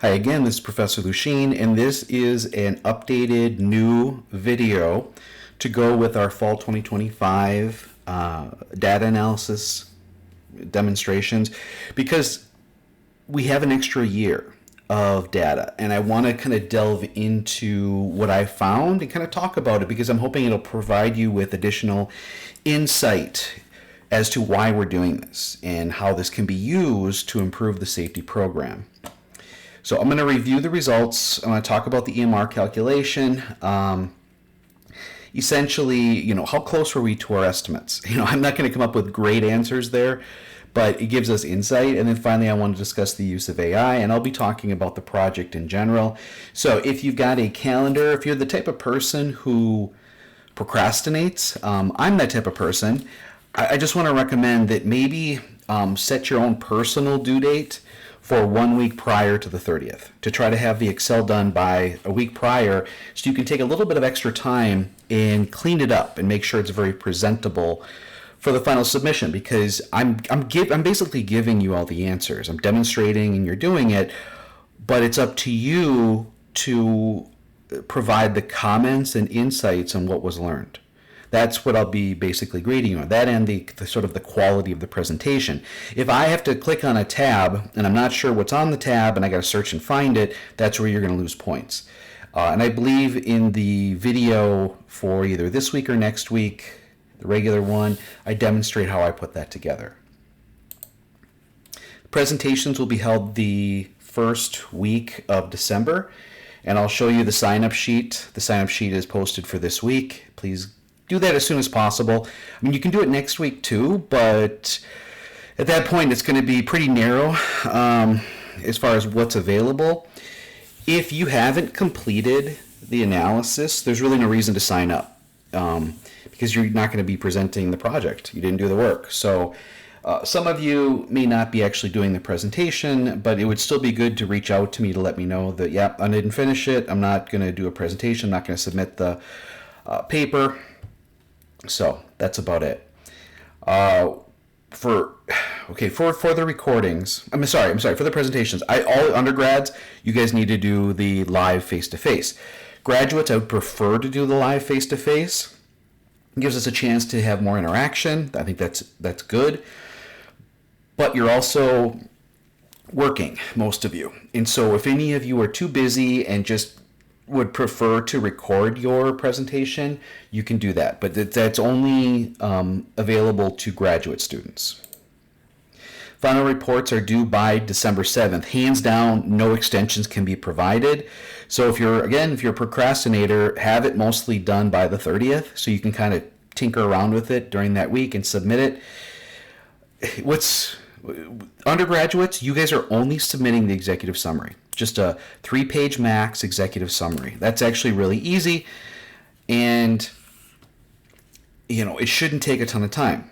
Hi again, this is Professor Lucien, and this is an updated new video to go with our Fall 2025 data analysis demonstrations, because we have an extra year of data, and I want to kind of delve into what I found and kind of talk about it, because I'm hoping it'll provide you with additional insight as to why we're doing this and how this can be used to improve the safety program. So I'm going to review the results. I'm going to talk about the EMR calculation. Essentially, how close were we to our estimates? I'm not going to come up with great answers there, but it gives us insight. And then finally, I want to discuss the use of AI, and I'll be talking about the project in general. So if you've got a calendar, if you're the type of person who procrastinates, I'm that type of person. I just want to recommend that maybe set your own personal due date for 1 week prior to the 30th to try to have the Excel done by a week prior, so you can take a little bit of extra time and clean it up and make sure it's very presentable for the final submission, because I'm basically giving you all the answers. I'm demonstrating and you're doing it, but it's up to you to provide the comments and insights on what was learned. That's what I'll be basically grading you on, that and the sort of the quality of the presentation. If I have to click on a tab and I'm not sure what's on the tab and I got to search and find it, that's where you're going to lose points. And I believe in the video for either this week or next week, the regular one, I demonstrate how I put that together. Presentations will be held the first week of December, and I'll show you the sign-up sheet. The sign-up sheet is posted for this week. Please do that as soon as possible. I mean, you can do it next week too, but at that point it's going to be pretty narrow as far as what's available. If you haven't completed the analysis, there's really no reason to sign up, because you're not going to be presenting the project. You didn't do the work. So some of you may not be actually doing the presentation, but it would still be good to reach out to me to let me know that, yeah, I didn't finish it. I'm not going to do a presentation. I'm not going to submit the paper. So that's about it. For the recordings, for the presentations, all undergrads, you guys need to do the live face-to-face. Graduates, I would prefer to do the live face-to-face. It gives us a chance to have more interaction. I think that's good. But you're also working, most of you. And so if any of you are too busy and just would prefer to record your presentation, you can do that, but that's only available to graduate students. Final reports are due by December 7th. Hands down, no extensions can be provided. So if you're a procrastinator, have it mostly done by the 30th, so you can kind of tinker around with it during that week and submit it. Undergraduates, you guys are only submitting the executive summary. Just a 3-page max executive summary. That's actually really easy, and it shouldn't take a ton of time.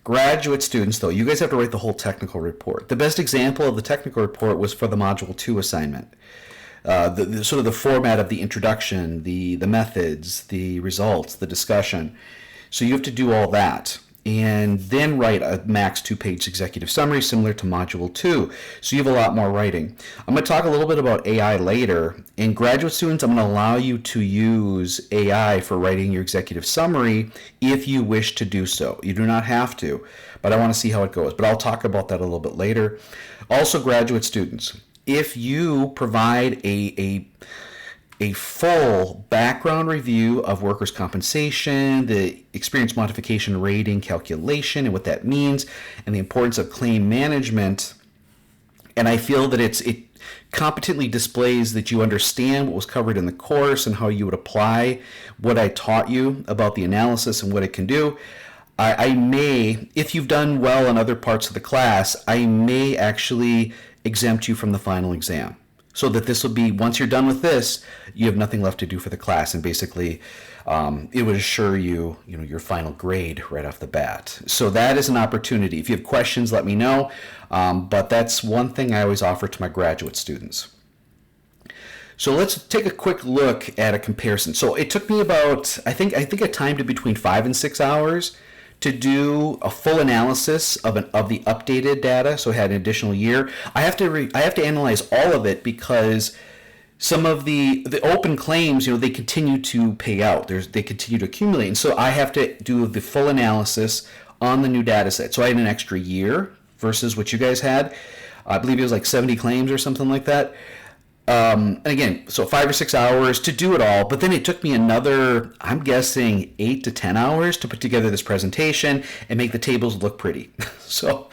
Graduate students, though, you guys have to write the whole technical report. The best example of the technical report was for the Module 2 assignment. The sort of the format of the introduction, the methods, the results, the discussion. So you have to do all that, and then write a max 2-page executive summary similar to Module 2. So you have a lot more writing. I'm going to talk a little bit about AI later. And graduate students, I'm going to allow you to use AI for writing your executive summary if you wish to do so. You do not have to, but I want to see how it goes. But I'll talk about that a little bit later. Also, graduate students, if you provide a full background review of workers' compensation, the experience modification rating calculation and what that means, and the importance of claim management, and I feel that it competently displays that you understand what was covered in the course and how you would apply what I taught you about the analysis and what it can do, I may, if you've done well in other parts of the class, I may actually exempt you from the final exam. So that this will be, once you're done with this, you have nothing left to do for the class, and basically it would assure you, your final grade right off the bat. So that is an opportunity. If you have questions, let me know. But that's one thing I always offer to my graduate students. So let's take a quick look at a comparison. So it took me about, I think I timed it between 5 and 6 hours to do a full analysis of the updated data, so I had an additional year. I have to analyze all of it because some of the open claims, they continue to pay out. They continue to accumulate, and so I have to do the full analysis on the new data set. So I had an extra year versus what you guys had. I believe it was like 70 claims or something like that. And again, so 5 or 6 hours to do it all, but then it took me another, I'm guessing, 8 to 10 hours to put together this presentation and make the tables look pretty. So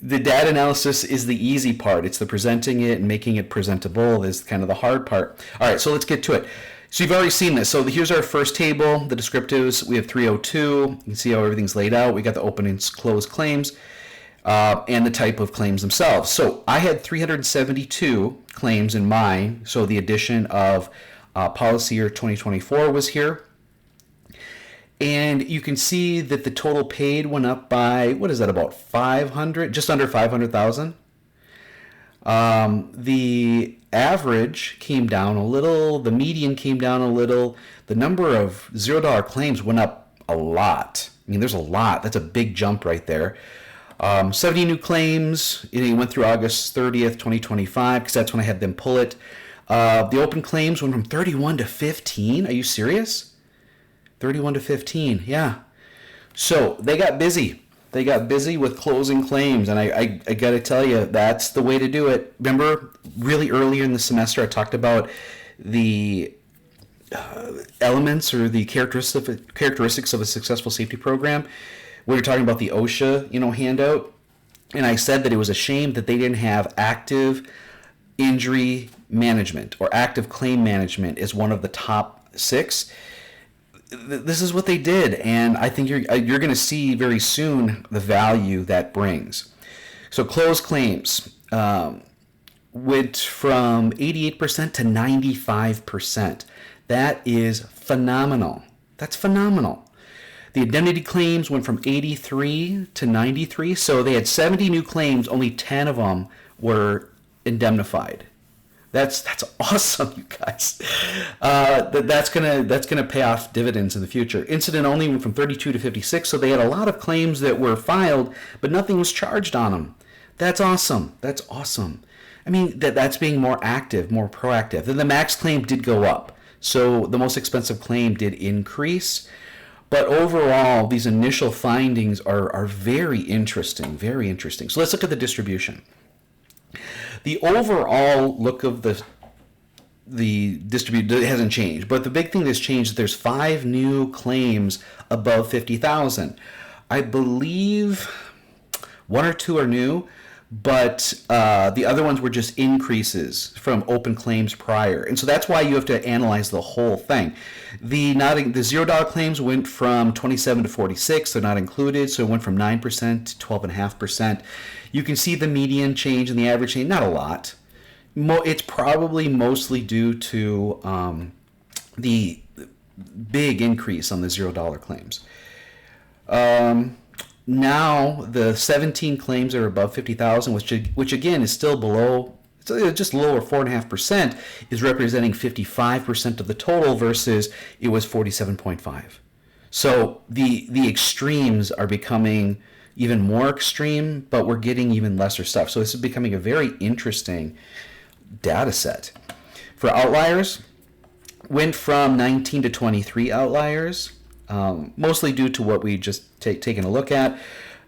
the data analysis is the easy part. It's the presenting it and making it presentable is kind of the hard part. All right, so let's get to it. So you've already seen this. So here's our first table, the descriptives. We have 302. You can see how everything's laid out. We got the open and closed claims. And the type of claims themselves. So I had 372 claims in mine. So the addition of policy year 2024 was here. And you can see that the total paid went up by, what is that, about 500, just under 500,000. The average came down a little, the median came down a little, the number of $0 claims went up a lot. I mean, there's a lot. That's a big jump right there. 70 new claims. It went through August 30th, 2025, because that's when I had them pull it. The open claims went from 31 to 15. Are you serious? 31 to 15, yeah. So they got busy. They got busy with closing claims, and I got to tell you, that's the way to do it. Remember, really earlier in the semester, I talked about the elements or the characteristics of a successful safety program. We were talking about the OSHA, handout, and I said that it was a shame that they didn't have active injury management or active claim management as one of the top 6. This is what they did, and I think you're going to see very soon the value that brings. So closed claims went from 88% to 95%. That is phenomenal. That's phenomenal. The indemnity claims went from 83 to 93, so they had 70 new claims, only 10 of them were indemnified. That's awesome, you guys. That's gonna pay off dividends in the future. Incident only went from 32 to 56, so they had a lot of claims that were filed, but nothing was charged on them. That's awesome. That's awesome. I mean, that's being more active, more proactive. Then the max claim did go up, so the most expensive claim did increase. But overall, these initial findings are very interesting, very interesting. So let's look at the distribution. The overall look of the distribution hasn't changed, but the big thing that's changed is there's 5 new claims above 50,000. I believe 1 or 2 are new, but the other ones were just increases from open claims prior. And so that's why you have to analyze the whole thing. The $0 claims went from 27 to 46. They're not included, so it went from 9% to 12.5%. You can see the median change and the average change, not a lot. It's probably mostly due to the big increase on the $0 claims. Now the 17 claims are above 50,000, which again is still below, just lower 4.5%, is representing 55% of the total versus it was 47.5. So the extremes are becoming even more extreme, but we're getting even lesser stuff. So this is becoming a very interesting data set. For outliers, went from 19 to 23 outliers. Mostly due to what we just taken a look at.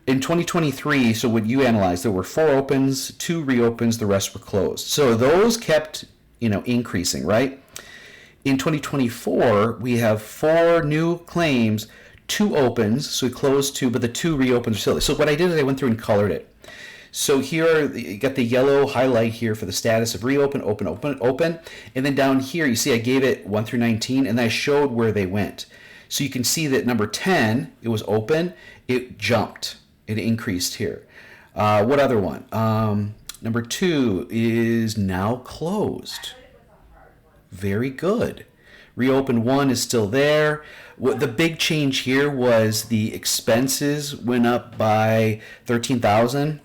In 2023, so what you analyzed, there were 4 opens, 2 reopens, the rest were closed. So those kept, increasing, right? In 2024, we have 4 new claims, 2 opens, so we closed 2, but the 2 reopens are still. So what I did is I went through and colored it. So here, you got the yellow highlight here for the status of reopen, open, open, open. And then down here, you see I gave it 1 through 19, and I showed where they went. So you can see that number 10, it was open, it jumped, it increased here. What other one? Number 2 is now closed. Very good. Reopen 1 is still there. The big change here was the expenses went up by 13,000.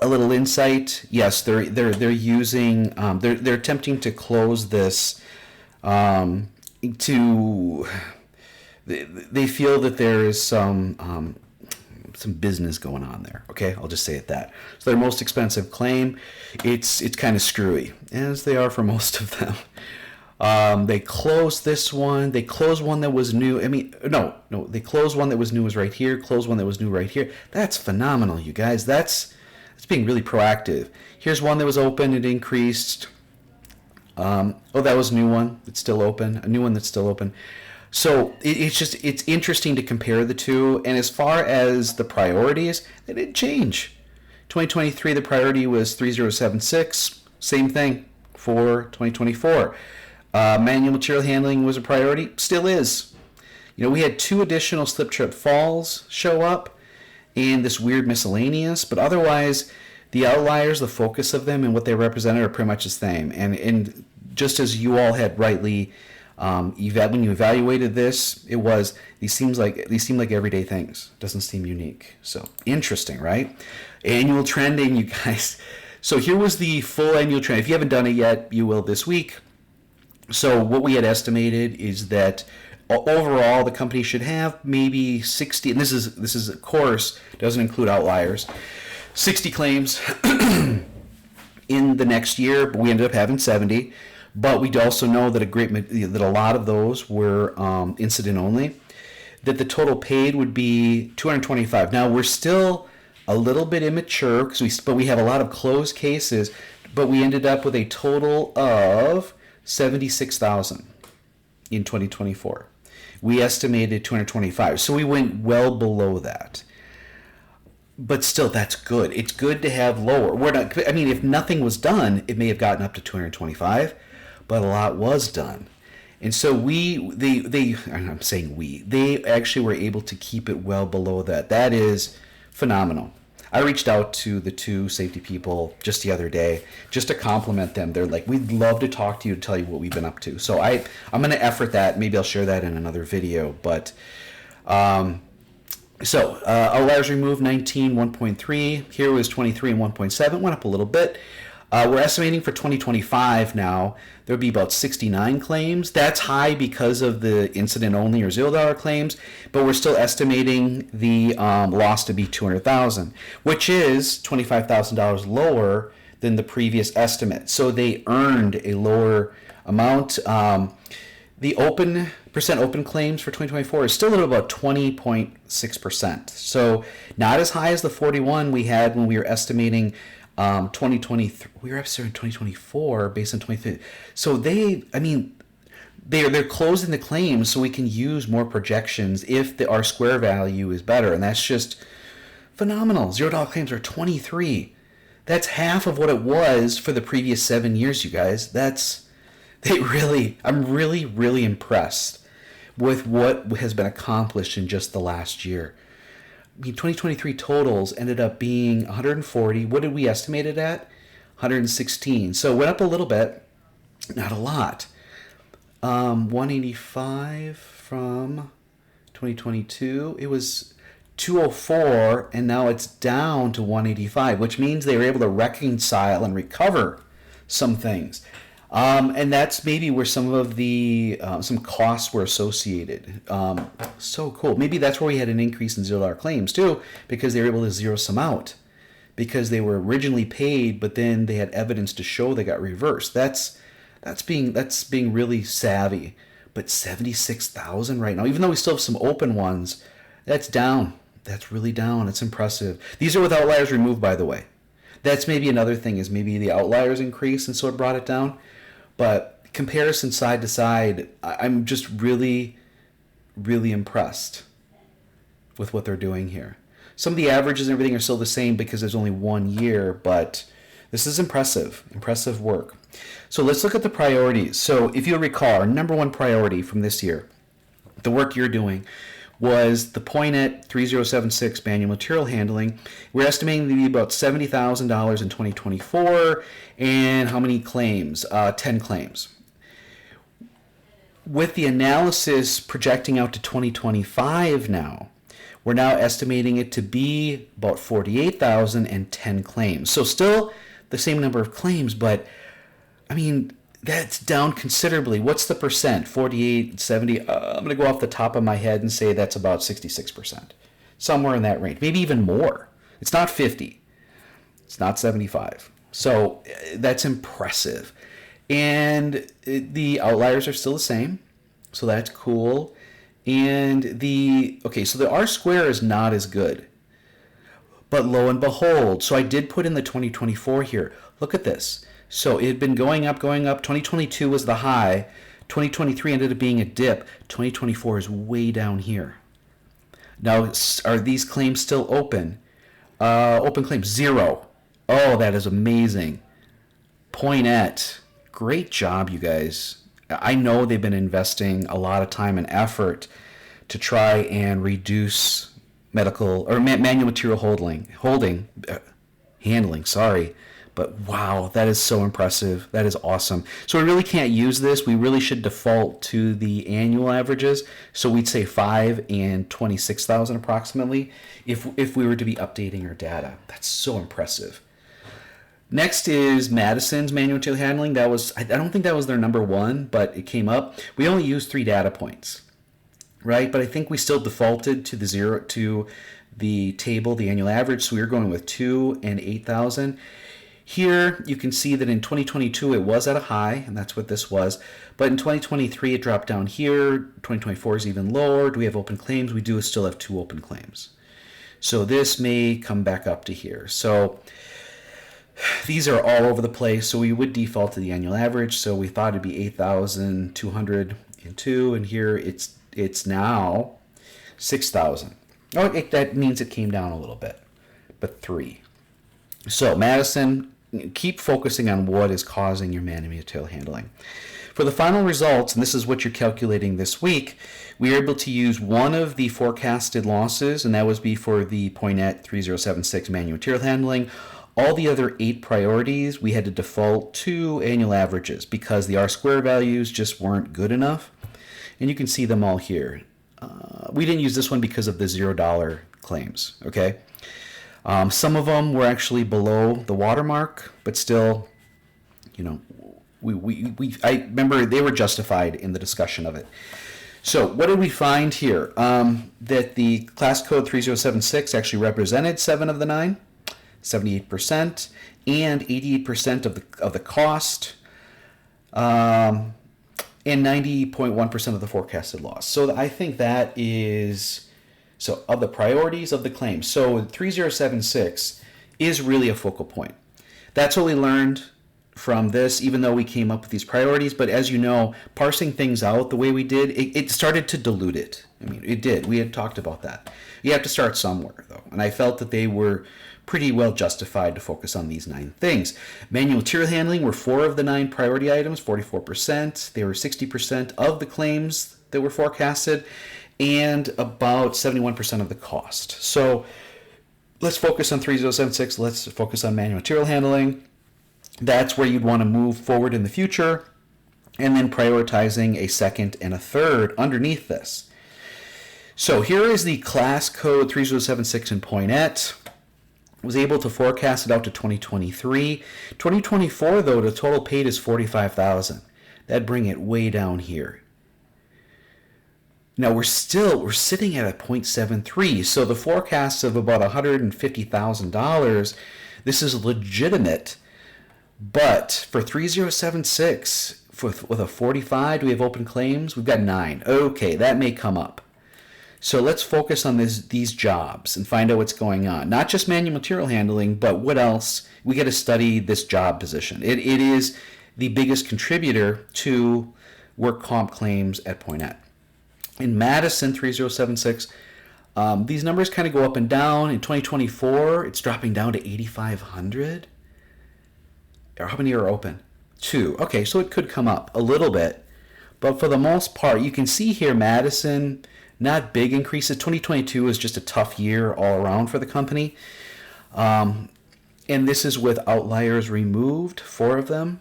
A little insight. Yes, they're using they're attempting to close this to they feel that there is some business going on there. Okay, I'll just say it that. So their most expensive claim, it's kind of screwy, as they are for most of them. They closed this one. They closed one that was new. I mean, no. They closed one that was new was right here. Closed one that was new right here. That's phenomenal, you guys. That's being really proactive. Here's one that was open. It increased. That was a new one. It's still open. A new one that's still open. So it's interesting to compare the two. And as far as the priorities, they didn't change. 2023, the priority was 3076. Same thing for 2024. Manual material handling was a priority. Still is. We had 2 additional slip trip falls show up and this weird miscellaneous. But otherwise, the outliers, the focus of them and what they represented are pretty much the same. And just as you all had rightly when you evaluated this, it was these seem like everyday things. Doesn't seem unique. So interesting, right? Annual trending, you guys. So here was the full annual trend. If you haven't done it yet, you will this week. So what we had estimated is that overall the company should have maybe 60, and this is of course doesn't include outliers, 60 claims in the next year, but we ended up having 70. But we also know that a lot of those were incident only. That the total paid would be 225. Now we're still a little bit immature but we have a lot of closed cases. But we ended up with a total of 76,000 in 2024. We estimated 225, so we went well below that. But still, that's good. It's good to have lower. If nothing was done, it may have gotten up to 225, but a lot was done. And so they actually were able to keep it well below that. That is phenomenal. I reached out to the 2 safety people just the other day just to compliment them. They're like, we'd love to talk to you to tell you what we've been up to. So I'm going to effort that. Maybe I'll share that in another video. But outliers removed 19, 1.3. Here was 23 and 1.7. Went up a little bit. We're estimating for 2025 now, there'll be about 69 claims. That's high because of the incident only or $0 claims, but we're still estimating the loss to be 200,000, which is $25,000 lower than the previous estimate. So they earned a lower amount. The percent open claims for 2024 is still at about 20.6%. So not as high as the 41 we had when we were estimating 2023. We were estimating 2024 based on 23. So they're closing the claims so we can use more projections if our square value is better, and that's just phenomenal. $0 claims are 23. That's half of what it was for the previous 7 years, you guys. I'm really impressed with what has been accomplished in just the last year. 2023 totals ended up being 140. What did we estimate it at? 116. So it went up a little bit, not a lot. 185 from 2022. It was 204, and now it's down to 185, which means they were able to reconcile and recover some things. And that's maybe where some of the some costs were associated. So cool. Maybe that's where we had an increase in $0 claims too, because they were able to zero some out, because they were originally paid, but then they had evidence to show they got reversed. That's being really savvy. But 76,000 right now, even though we still have some open ones, that's down. That's really down. It's impressive. These are with outliers removed, by the way. That's maybe another thing, is maybe the outliers increased and so it brought it down. But comparison side to side, I'm just really, really impressed with what they're doing here. Some of the averages and everything are still the same because there's only 1 year, but this is impressive work. So let's look at the priorities. So if you recall, our number 1 priority from this year, the work you're doing, was the point at 3076 manual material handling. We're estimating to be about $70,000 in 2024. And how many claims? 10 claims. With the analysis projecting out to 2025 now, we're now estimating it to be about 48,000 and 10 claims. So still the same number of claims, but That's down considerably. What's the percent? 48, 70? I'm going to go off the top of my head and say that's about 66%. Somewhere in that range. Maybe even more. It's not 50. It's not 75. So that's impressive. And the outliers are still the same. So that's cool. And so the R square is not as good. But lo and behold, so I did put in the 2024 here. Look at this. So it had been going up, going up. 2022 was the high. 2023 ended up being a dip. 2024 is way down here. Now, are these claims still open? Open claims, 0. Oh, that is amazing. Poinette, great job, you guys. I know they've been investing a lot of time and effort to try and reduce medical or manual material handling. Sorry, but wow, that is so impressive. That is awesome. So we really can't use this. We really should default to the annual averages. So we'd say 5 and 26,000 approximately if we were to be updating our data. That's so impressive. Next is Madison's manual material handling. I don't think that was their number one, but it came up. We only used 3 data points, right? But I think we still defaulted to the table, the annual average. So we were going with 2 and 8,000. Here you can see that in 2022 it was at a high, and that's what this was. But in 2023 it dropped down here. 2024 is even lower. Do we have open claims? We do still have 2 open claims. So this may come back up to here. So these are all over the place, so we would default to the annual average. So we thought it'd be 8,202, and here it's now 6,000. Oh, that means it came down a little bit, but 3. So Madison, keep focusing on what is causing your manual material handling. For the final results, and this is what you're calculating this week, we are able to use one of the forecasted losses, and that was be for the Poinette 3076 manual material handling. All the other 8 priorities, we had to default to annual averages because the R-square values just weren't good enough. And you can see them all here. We didn't use this one because of the $0 claims, okay? Some of them were actually below the watermark, but still, I remember they were justified in the discussion of it. So what did we find here? That the class code 3076 actually represented 7 of the 9. 78%, and 88% of the cost, and 90.1% of the forecasted loss. So I think that is, so of the priorities of the claim. So 3076 is really a focal point. That's what we learned from this, even though we came up with these priorities. But as you know, parsing things out the way we did, it started to dilute it. I mean, it did. We had talked about that. You have to start somewhere, though. And I felt that they were pretty well justified to focus on these 9 things. Manual material handling were 4 of the 9 priority items, 44%. They were 60% of the claims that were forecasted, and about 71% of the cost. So let's focus on 3076. Let's focus on manual material handling. That's where you'd want to move forward in the future, and then prioritizing a second and a third underneath this. So here is the class code 3076 in Poinette. Was able to forecast it out to 2023. 2024, though, the total paid is $45,000. That'd bring it way down here. Now we're sitting at a 0.73, so the forecast of about $150,000, this is legitimate. But for 3076, with a 45, do we have open claims? We've got 9. Okay, that may come up. So let's focus on these jobs and find out what's going on. Not just manual material handling, but what else? We got to study this job position. It is the biggest contributor to work comp claims at Poinette. In Madison 3076, these numbers kind of go up and down. In 2024, it's dropping down to 8,500. Or how many are open? 2. Okay, so it could come up a little bit. But for the most part, you can see here Madison, not big increases. 2022 was just a tough year all around for the company. And this is with outliers removed, 4 of them.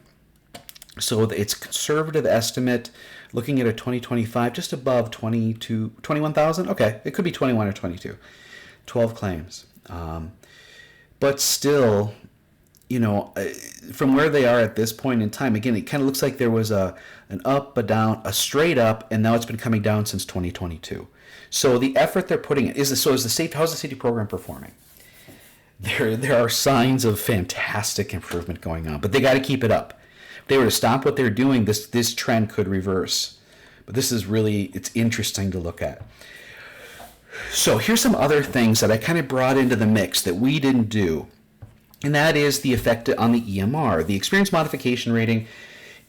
So it's conservative estimate, looking at a 2025, just above 21,000. Okay, it could be 21 or 22. 12 claims. But still, from where they are at this point in time, again, it kind of looks like there was an up, a down, a straight up, and now it's been coming down since 2022. So the effort they're putting in how's the safety program performing? There are signs of fantastic improvement going on, but they got to keep it up. If they were to stop what they're doing, this trend could reverse. But this is it's interesting to look at. So here's some other things that I kind of brought into the mix that we didn't do. And that is the effect on the EMR. The experience modification rating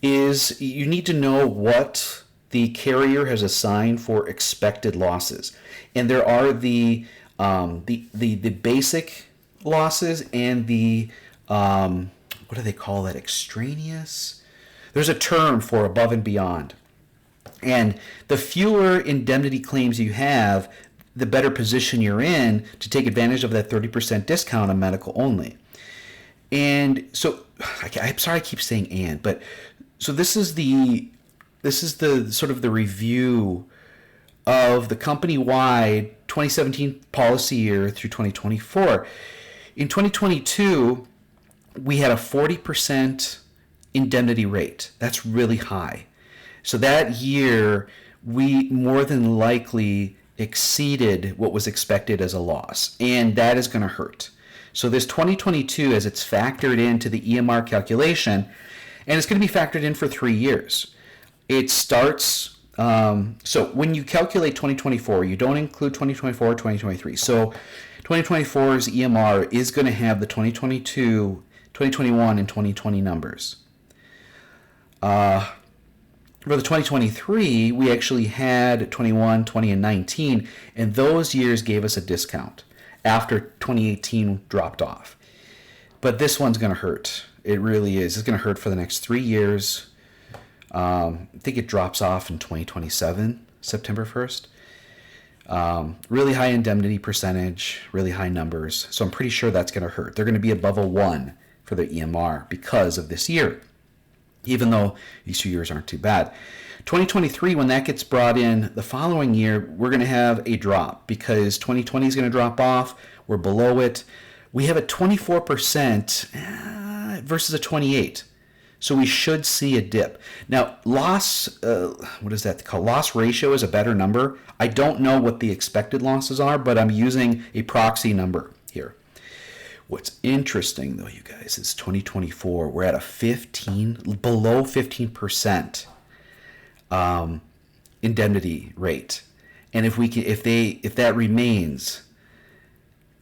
is, you need to know what the carrier has assigned for expected losses. And there are the basic losses and the, what do they call that, extraneous? There's a term for above and beyond. And the fewer indemnity claims you have, the better position you're in to take advantage of that 30% discount on medical only. And so, I'm sorry I keep saying and, but so this is the sort of the review of the company-wide 2017 policy year through 2024. In 2022, we had a 40% indemnity rate. That's really high. So that year, we more than likely exceeded what was expected as a loss, and that is going to hurt. So this 2022, as it's factored into the EMR calculation, and it's going to be factored in for 3 years. It starts, so when you calculate 2024, you don't include 2024 or 2023. So 2024's EMR is going to have the 2022, 2021, and 2020 numbers. For the 2023, we actually had 21, 20, and 19, and those years gave us a discount after 2018 dropped off. But this one's going to hurt. It really is. It's going to hurt for the next 3 years. I think it drops off in 2027, September 1st. Really high indemnity percentage, really high numbers. So I'm pretty sure that's going to hurt. They're going to be above a 1 for the EMR because of this year, even though these 2 years aren't too bad. 2023, when that gets brought in the following year, we're going to have a drop because 2020 is going to drop off. We're below it. We have a 24% versus a 28%. So we should see a dip. Now, loss, what is that called? Loss ratio is a better number. I don't know what the expected losses are, but I'm using a proxy number here. What's interesting, though, you guys, is 2024. We're at a below 15% indemnity rate, and if that remains,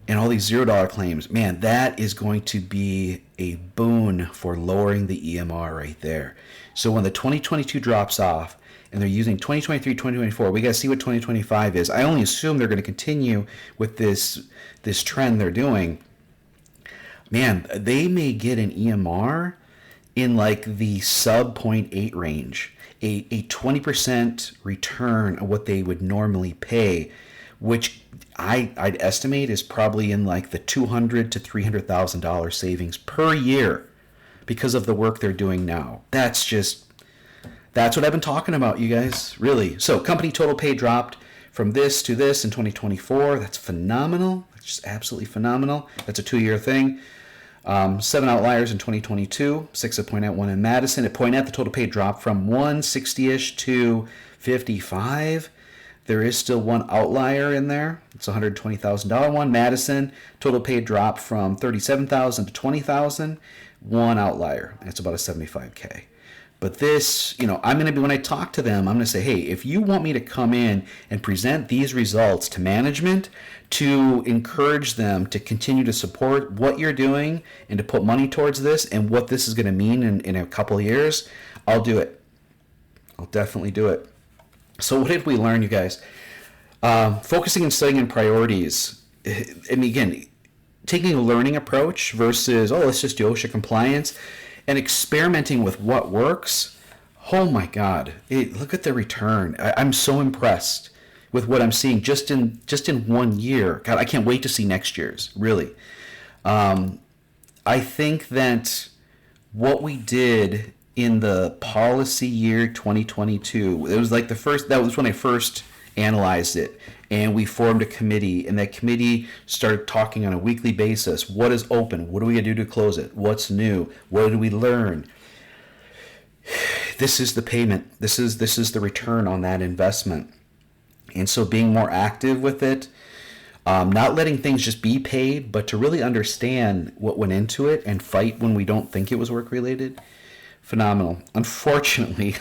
and all these $0 claims, man, that is going to be a boon for lowering the EMR right there. So when the 2022 drops off and they're using 2023, 2024, we got to see what 2025 is. I only assume they're going to continue with this trend they're doing. Man, they may get an EMR in like the sub 0.8 range, a 20% return of what they would normally pay, which I'd estimate is probably in like the $200,000 to $300,000 savings per year because of the work they're doing now. That's what I've been talking about, you guys, really. So company total pay dropped from this to this in 2024. That's phenomenal. That's just absolutely phenomenal. That's a 2-year thing. 7 outliers in 2022, 6 at Poinet, 1 in Madison. At Poinet, the total pay dropped from 160-ish to 55. There is still one outlier in there. It's a $120,000 one. Madison, total pay dropped from $37,000 to $20,000. One outlier. It's about a $75K. But this, I'm going to be, when I talk to them, I'm going to say, hey, if you want me to come in and present these results to management to encourage them to continue to support what you're doing and to put money towards this and what this is going to mean in a couple of years, I'll do it. I'll definitely do it. So what did we learn, you guys? Focusing and studying on priorities. And again, taking a learning approach versus, let's just do OSHA compliance, and experimenting with what works. Oh my God. Look at the return. I'm so impressed with what I'm seeing just in 1 year. God, I can't wait to see next year's, really. I think that what we did in the policy year 2022, it was like that was when I first analyzed it And we formed a committee, and that committee started talking on a weekly basis. What is open? What do we do to close it? What's new? What did we learn? This is the payment. This is the return on that investment. And so being more active with it, not letting things just be paid, but to really understand what went into it and fight when we don't think it was work related. Phenomenal. Unfortunately,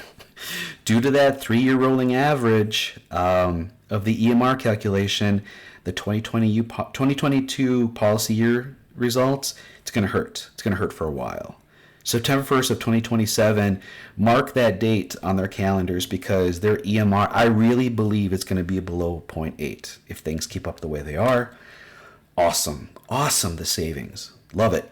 due to that 3-year rolling average of the EMR calculation, the 2022 policy year results, it's going to hurt. It's going to hurt for a while. September 1st of 2027, mark that date on their calendars, because their EMR, I really believe it's going to be below 0.8 if things keep up the way they are. Awesome, the savings. Love it.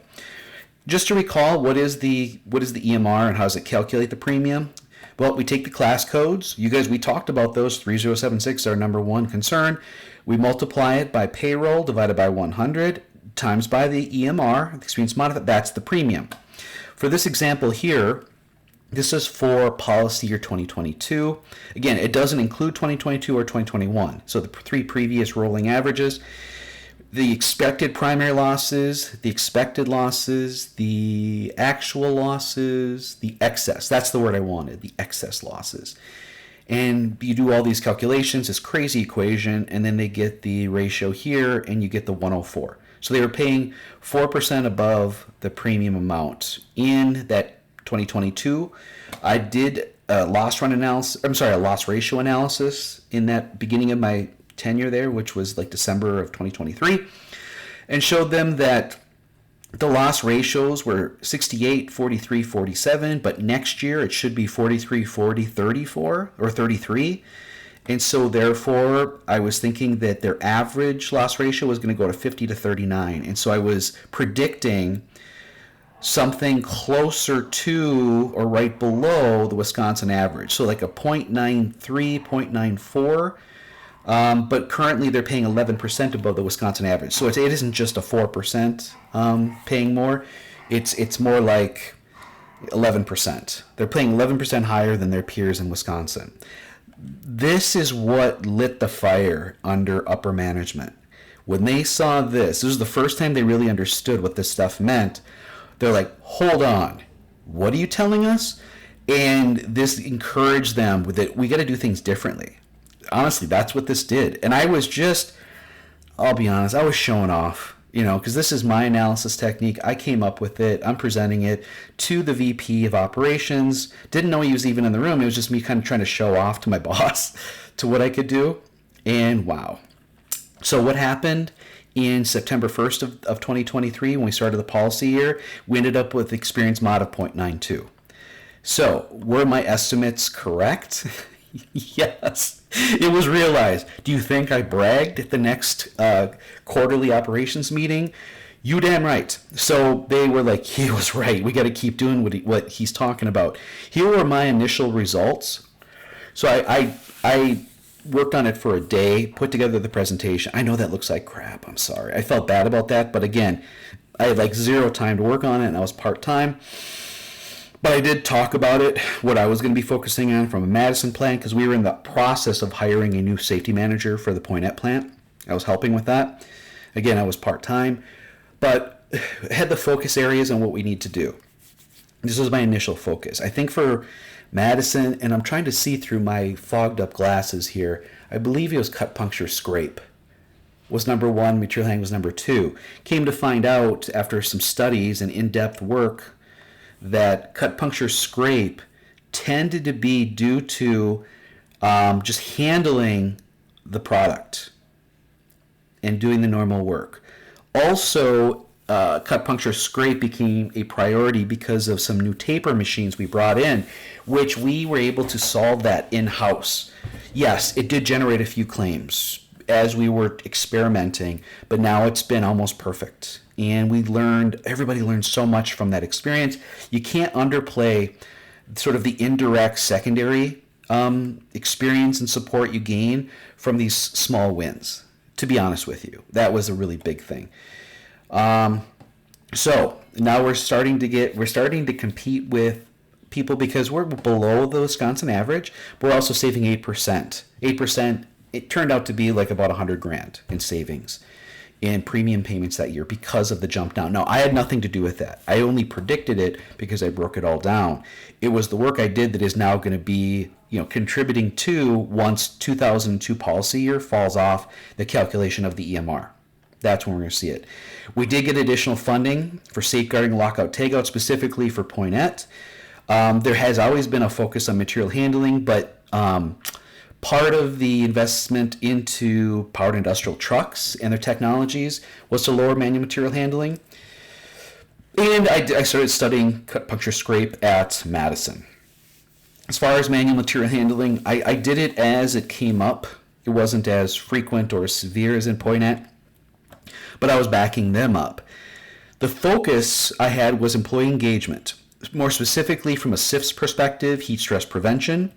Just to recall, what is the EMR and how does it calculate the premium? Well, we take the class codes. You guys, we talked about those. 3076 are our number one concern. We multiply it by payroll divided by 100 times by the EMR, the experience modifier. That's the premium. For this example here, this is for policy year 2022. Again, it doesn't include 2022 or 2021. So the 3 previous rolling averages. The expected primary losses, the expected losses, the actual losses, the excess. That's the word I wanted, the excess losses. And you do all these calculations, this crazy equation, and then they get the ratio here, and you get the 104. So they were paying 4% above the premium amount in that 2022. I did a loss ratio analysis in that beginning of my tenure there, which was like December of 2023, and showed them that the loss ratios were 68, 43, 47, but next year it should be 43, 40, 34, or 33. And so therefore I was thinking that their average loss ratio was going to go to 50 to 39. And so I was predicting something closer to or right below the Wisconsin average. So like a 0.93, 0.94. But currently they're paying 11% above the Wisconsin average. So it isn't just a 4% paying more. It's more like 11%. They're paying 11% higher than their peers in Wisconsin. This is what lit the fire under upper management. When they saw this was the first time they really understood what this stuff meant. They're like, hold on, what are you telling us? And this encouraged them that we got to do things differently. Honestly, that's what this did. And I was I'll be honest, I was showing off, because this is my analysis technique. I came up with it. I'm presenting it to the VP of operations. Didn't know he was even in the room. It was just me kind of trying to show off to my boss to what I could do. And wow. So what happened in September 1st of 2023, when we started the policy year, we ended up with experience mod of 0.92. So were my estimates correct? Yes, it was realized. Do you think I bragged at the next quarterly operations meeting? You damn right. So they were like, he was right. We got to keep doing what he's talking about. Here were my initial results. So I worked on it for a day, put together the presentation. I know that looks like crap. I'm sorry. I felt bad about that. But again, I had like zero time to work on it, and I was part-time. But I did talk about it, what I was going to be focusing on from a Madison plant, because we were in the process of hiring a new safety manager for the Poinette plant. I was helping with that. Again, I was part-time, but I had the focus areas on what we need to do. This was my initial focus. I think for Madison, and I'm trying to see through my fogged up glasses here, I believe it was cut, puncture, scrape was number 1, material handling was number 2. Came to find out after some studies and in-depth work that cut, puncture, scrape tended to be due to just handling the product and doing the normal work. Also, cut, puncture, scrape became a priority because of some new taper machines we brought in, which we were able to solve that in-house. Yes, it did generate a few claims as we were experimenting, but now it's been almost perfect. And everybody learned so much from that experience. You can't underplay sort of the indirect secondary experience and support you gain from these small wins, to be honest with you. That was a really big thing. So now we're starting to compete with people because we're below the Wisconsin average, but we're also saving 8%. 8% it turned out to be like about $100,000 in savings in premium payments that year because of the jump down. Now, I had nothing to do with that. I only predicted it because I broke it all down. It was the work I did that is now going to be, contributing to, once 2002 policy year falls off, the calculation of the EMR. That's when we're going to see it. We did get additional funding for safeguarding lockout tagout, specifically for Poinette. There has always been a focus on material handling, but part of the investment into powered industrial trucks and their technologies was to lower manual material handling. And I started studying cut, puncture, scrape at Madison. As far as manual material handling, I did it as it came up. It wasn't as frequent or as severe as in Poinette, but I was backing them up. The focus I had was employee engagement, more specifically from a SIFS perspective, heat stress prevention.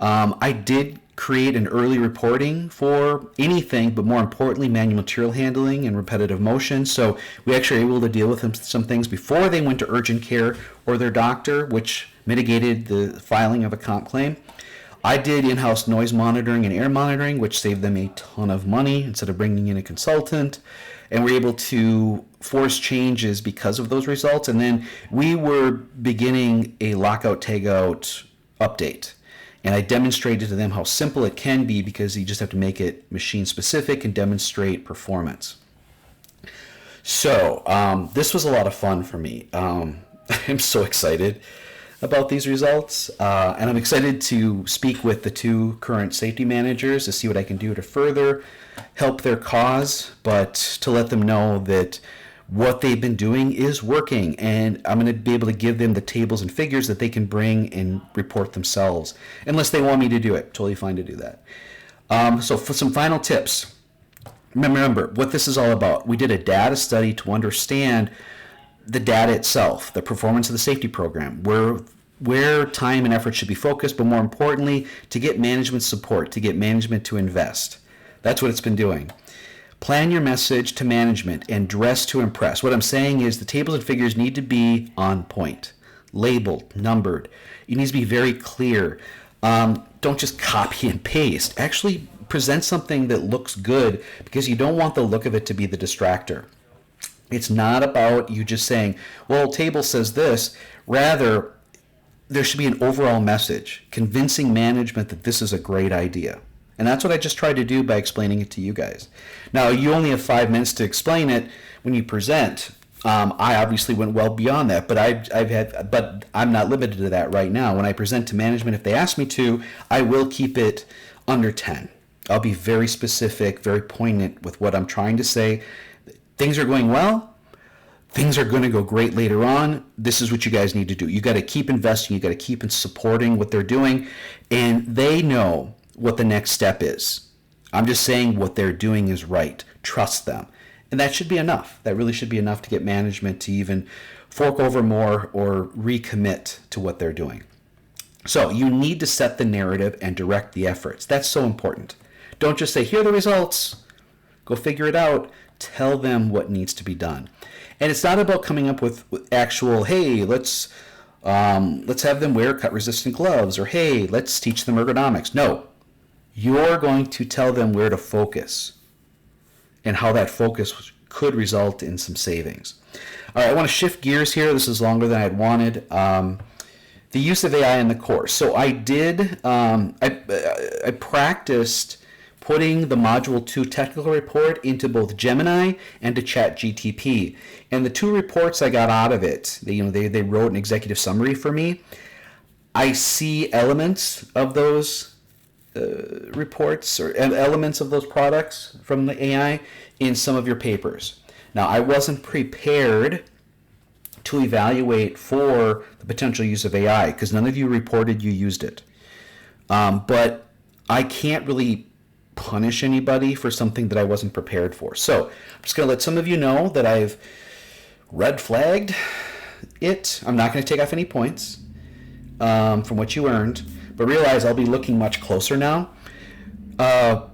I did create an early reporting for anything, but more importantly, manual material handling and repetitive motion. So we actually were able to deal with some things before they went to urgent care or their doctor, which mitigated the filing of a comp claim. I did in-house noise monitoring and air monitoring, which saved them a ton of money instead of bringing in a consultant. And we're able to force changes because of those results. And then we were beginning a lockout tagout update. And I demonstrated to them how simple it can be because you just have to make it machine specific and demonstrate performance. So this was a lot of fun for me. I'm so excited about these results. And I'm excited to speak with the two current safety managers to see what I can do to further help their cause, but to let them know that what they've been doing is working, and I'm going to be able to give them the tables and figures that they can bring and report themselves, unless they want me to do it. Totally fine to do that. So for some final tips, remember what this is all about. We did a data study to understand the data itself, the performance of the safety program, where time and effort should be focused, but more importantly, to get management support, to get management to invest. That's what it's been doing. Plan your message to management and dress to impress. What I'm saying is the tables and figures need to be on point, labeled, numbered. It needs to be very clear. Don't just copy and paste. Actually present something that looks good, because you don't want the look of it to be the distractor. It's not about you just saying, well, table says this. Rather, there should be an overall message convincing management that this is a great idea. And that's what I just tried to do by explaining it to you guys. Now, you only have 5 minutes to explain it when you present. I obviously went well beyond that, but I'm not limited to that right now. When I present to management, if they ask me to, I will keep it under 10. I'll be very specific, very poignant with what I'm trying to say. Things are going well. Things are going to go great later on. This is what you guys need to do. You got to keep investing. You got to keep supporting what they're doing, and they know what the next step is. I'm just saying what they're doing is right. Trust them. And that should be enough. That really should be enough to get management to even fork over more or recommit to what they're doing. So you need to set the narrative and direct the efforts. That's so important. Don't just say, here are the results. Go figure it out. Tell them what needs to be done. And it's not about coming up with actual, hey, let's have them wear cut-resistant gloves, or hey, let's teach them ergonomics. No. You're going to tell them where to focus and how that focus could result in some savings. All right, I want to shift gears here. This is longer than I had wanted. The use of AI in the course. So I did, I practiced putting the Module 2 technical report into both Gemini and to ChatGTP. And the two reports I got out of it, they wrote an executive summary for me. I see elements of those reports or elements of those products from the AI in some of your papers. Now, I wasn't prepared to evaluate for the potential use of AI because none of you reported you used it. But I can't really punish anybody for something that I wasn't prepared for. So I'm just going to let some of you know that I've red flagged it. I'm not going to take off any points from what you earned. But realize I'll be looking much closer now. A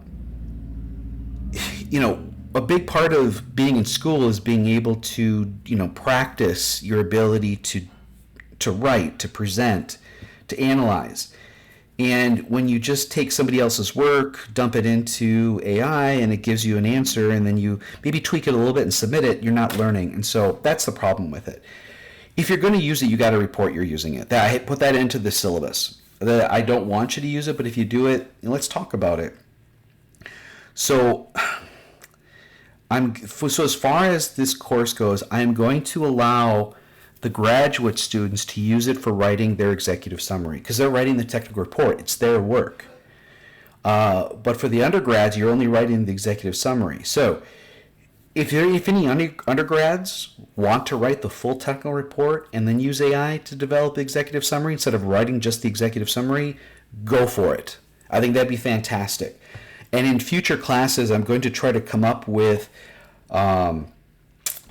big part of being in school is being able to, practice your ability to write, to present, to analyze. And when you just take somebody else's work, dump it into AI, and it gives you an answer, and then you maybe tweak it a little bit and submit it, you're not learning. And so that's the problem with it. If you're going to use it, you got to report you're using it. I put that into the syllabus. I don't want you to use it, but if you do it, let's talk about it. So as far as this course goes, I'm going to allow the graduate students to use it for writing their executive summary because they're writing the technical report. It's their work. But for the undergrads, you're only writing the executive summary. So if any undergrads want to write the full technical report and then use AI to develop the executive summary instead of writing just the executive summary, go for it. I think that'd be fantastic. And in future classes, I'm going to try to come up with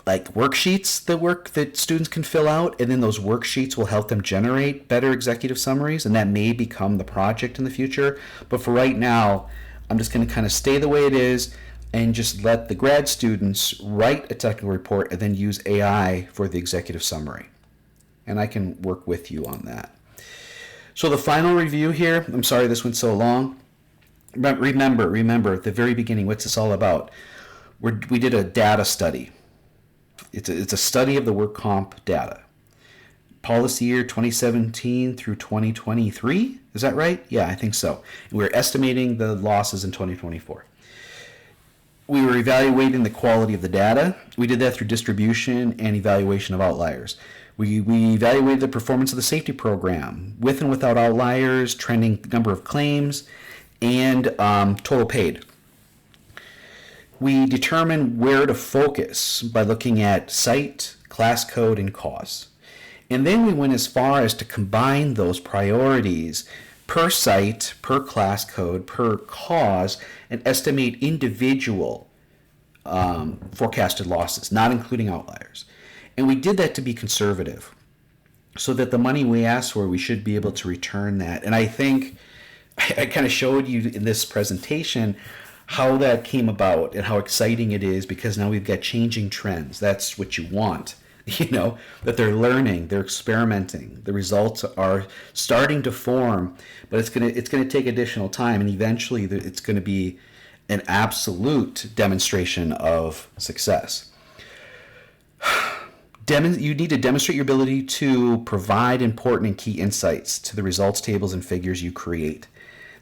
like worksheets that students can fill out, and then those worksheets will help them generate better executive summaries, and that may become the project in the future. But for right now, I'm just going to kind of stay the way it is and just let the grad students write a technical report and then use AI for the executive summary. And I can work with you on that. So the final review here, I'm sorry this went so long. Remember at the very beginning, what's this all about? We did a data study. It's a study of the work comp data. Policy year 2017 through 2023, is that right? Yeah, I think so. We're estimating the losses in 2024. We were evaluating the quality of the data. We did that through distribution and evaluation of outliers. We evaluated the performance of the safety program, with and without outliers, trending number of claims, and total paid. We determined where to focus by looking at site, class code, and cause. And then we went as far as to combine those priorities per site, per class code, per cause, and estimate individual forecasted losses, not including outliers. And we did that to be conservative, so that the money we asked for, we should be able to return that. And I think I kind of showed you in this presentation how that came about and how exciting it is, because now we've got changing trends. That's what you want, that they're learning, they're experimenting, the results are starting to form, but it's gonna take additional time, and eventually it's going to be an absolute demonstration of success. You need to demonstrate your ability to provide important and key insights to the results tables and figures you create.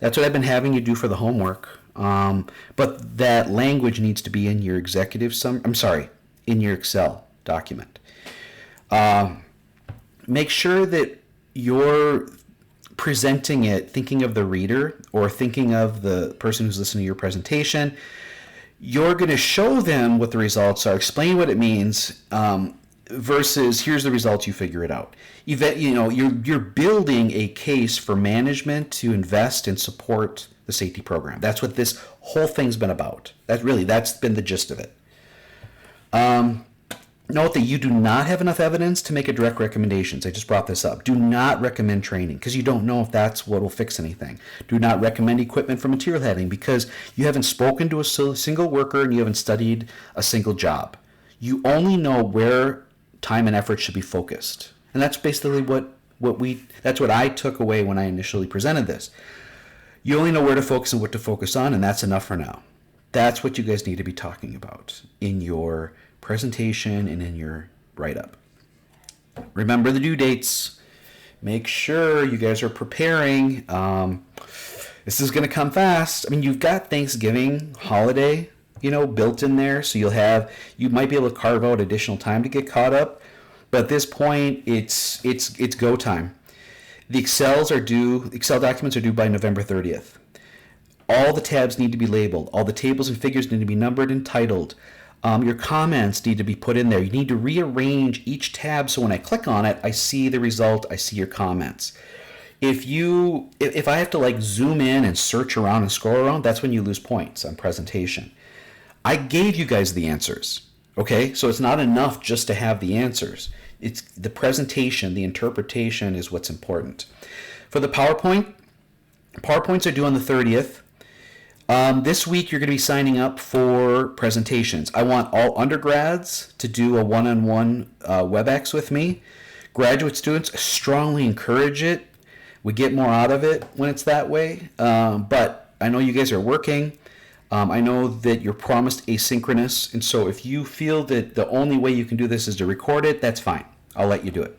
That's what I've been having you do for the homework. But that language needs to be in your in your Excel document. Make sure that you're presenting it thinking of the reader or thinking of the person who's listening to your presentation. You're going to show them what the results are, explain what it means, versus here's the results, you figure it out. You're building a case for management to invest and support the safety program. That's what this whole thing's been about. That's been the gist of it. Note that you do not have enough evidence to make a direct recommendations. I just brought this up. Do not recommend training because you don't know if that's what will fix anything. Do not recommend equipment for material handling because you haven't spoken to a single worker and you haven't studied a single job. You only know where time and effort should be focused. And that's basically that's what I took away when I initially presented this. You only know where to focus and what to focus on, and that's enough for now. That's what you guys need to be talking about in your presentation and in your write-up. Remember the due dates. Make sure you guys are preparing. This is going to come fast. I mean, you've got Thanksgiving holiday, built in there, so you might be able to carve out additional time to get caught up. But at this point, it's go time. The Excel documents are due by November 30th. All the tabs need to be labeled. All the tables and figures need to be numbered and titled. Your comments need to be put in there. You need to rearrange each tab so when I click on it, I see the result, I see your comments. If I have to zoom in and search around and scroll around, that's when you lose points on presentation. I gave you guys the answers, okay? So it's not enough just to have the answers. It's the presentation, the interpretation is what's important. For the PowerPoints are due on the 30th. This week you're going to be signing up for presentations. I want all undergrads to do a one-on-one WebEx with me. Graduate students, strongly encourage it. We get more out of it when it's that way. But I know you guys are working. I know that you're promised asynchronous. And so if you feel that the only way you can do this is to record it, that's fine. I'll let you do it.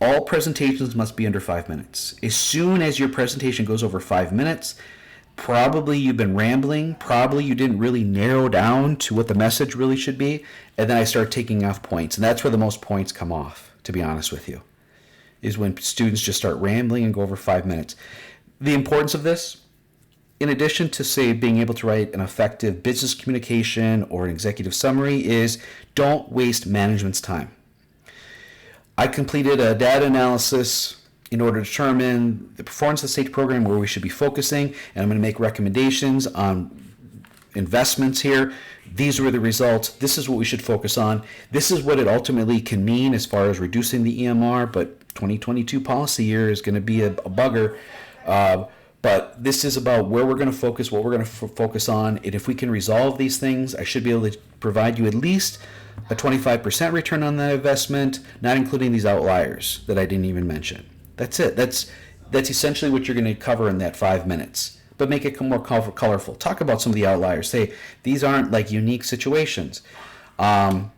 All presentations must be under 5 minutes. As soon as your presentation goes over 5 minutes, probably you've been rambling, probably you didn't really narrow down to what the message really should be, and then I start taking off points. And that's where the most points come off, to be honest with you, is when students just start rambling and go over 5 minutes. The importance of this, in addition to, say, being able to write an effective business communication or an executive summary, is don't waste management's time. I completed a data analysis in order to determine the performance of the state program, where we should be focusing, and I'm going to make recommendations on investments here. These were the results. This is what we should focus on. This is what it ultimately can mean as far as reducing the EMR, but 2022 policy year is going to be a bugger. But this is about where we're going to focus, what we're going to focus on, and if we can resolve these things, I should be able to provide you at least a 25% return on that investment, not including these outliers that I didn't even mention. That's it. That's essentially what you're going to cover in that 5 minutes. But make it more colorful. Talk about some of the outliers. Say these aren't like unique situations. I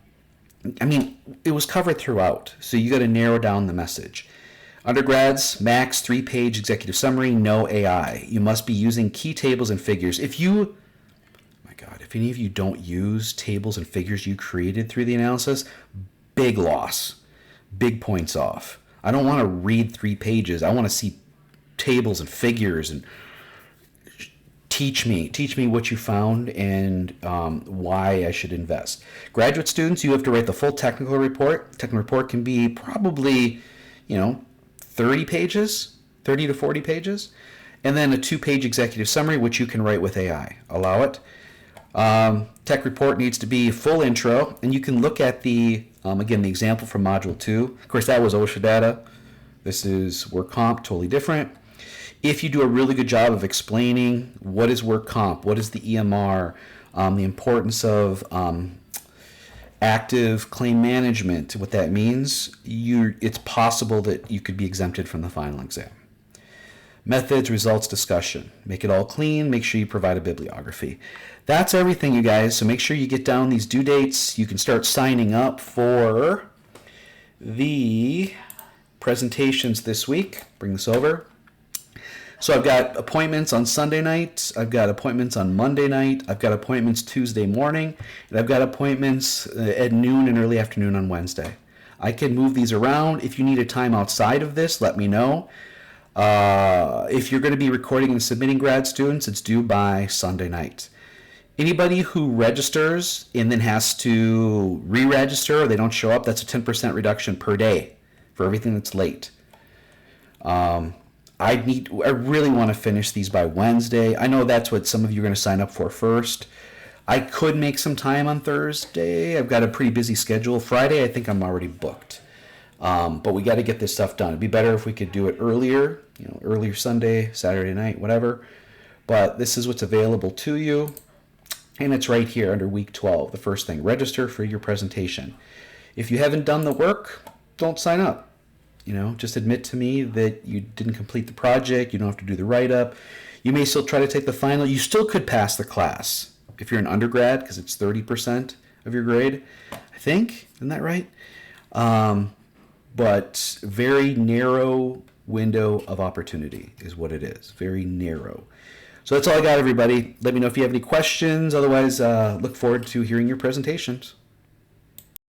mean, it was covered throughout, so you got to narrow down the message. Undergrads, max 3-page executive summary, no AI. You must be using key tables and figures. If any of you don't use tables and figures you created through the analysis, big loss, big points off. I don't want to read 3 pages. I want to see tables and figures and teach me what you found and why I should invest. Graduate students, you have to write the full technical report. Technical report can be probably, 30 pages, 30 to 40 pages, and then a 2-page executive summary, which you can write with AI. Allow it. Tech report needs to be full intro, and you can look at the example from Module 2. Of course, that was OSHA data. This is work comp, totally different. If you do a really good job of explaining what is work comp, what is the EMR, the importance of active claim management, what that means, it's possible that you could be exempted from the final exam. Methods, results, discussion. Make it all clean. Make sure you provide a bibliography. That's everything, you guys. So make sure you get down these due dates. You can start signing up for the presentations this week. Bring this over. So I've got appointments on Sunday night. I've got appointments on Monday night. I've got appointments Tuesday morning. And I've got appointments at noon and early afternoon on Wednesday. I can move these around. If you need a time outside of this, let me know. If you're going to be recording and submitting grad students, it's due by Sunday night. Anybody who registers and then has to re-register or they don't show up, that's a 10% reduction per day for everything that's late. I really want to finish these by Wednesday. I know that's what some of you are going to sign up for first. I could make some time on Thursday. I've got a pretty busy schedule. Friday, I think I'm already booked. But we got to get this stuff done. It'd be better if we could do it earlier, earlier Sunday, Saturday night, whatever. But this is what's available to you. And it's right here under week 12. The first thing, register for your presentation. If you haven't done the work, don't sign up. Just admit to me that you didn't complete the project. You don't have to do the write-up. You may still try to take the final. You still could pass the class if you're an undergrad because it's 30% of your grade, I think. Isn't that right? But very narrow window of opportunity is what it is. Very narrow. So that's all I got, everybody. Let me know if you have any questions. Otherwise, look forward to hearing your presentations.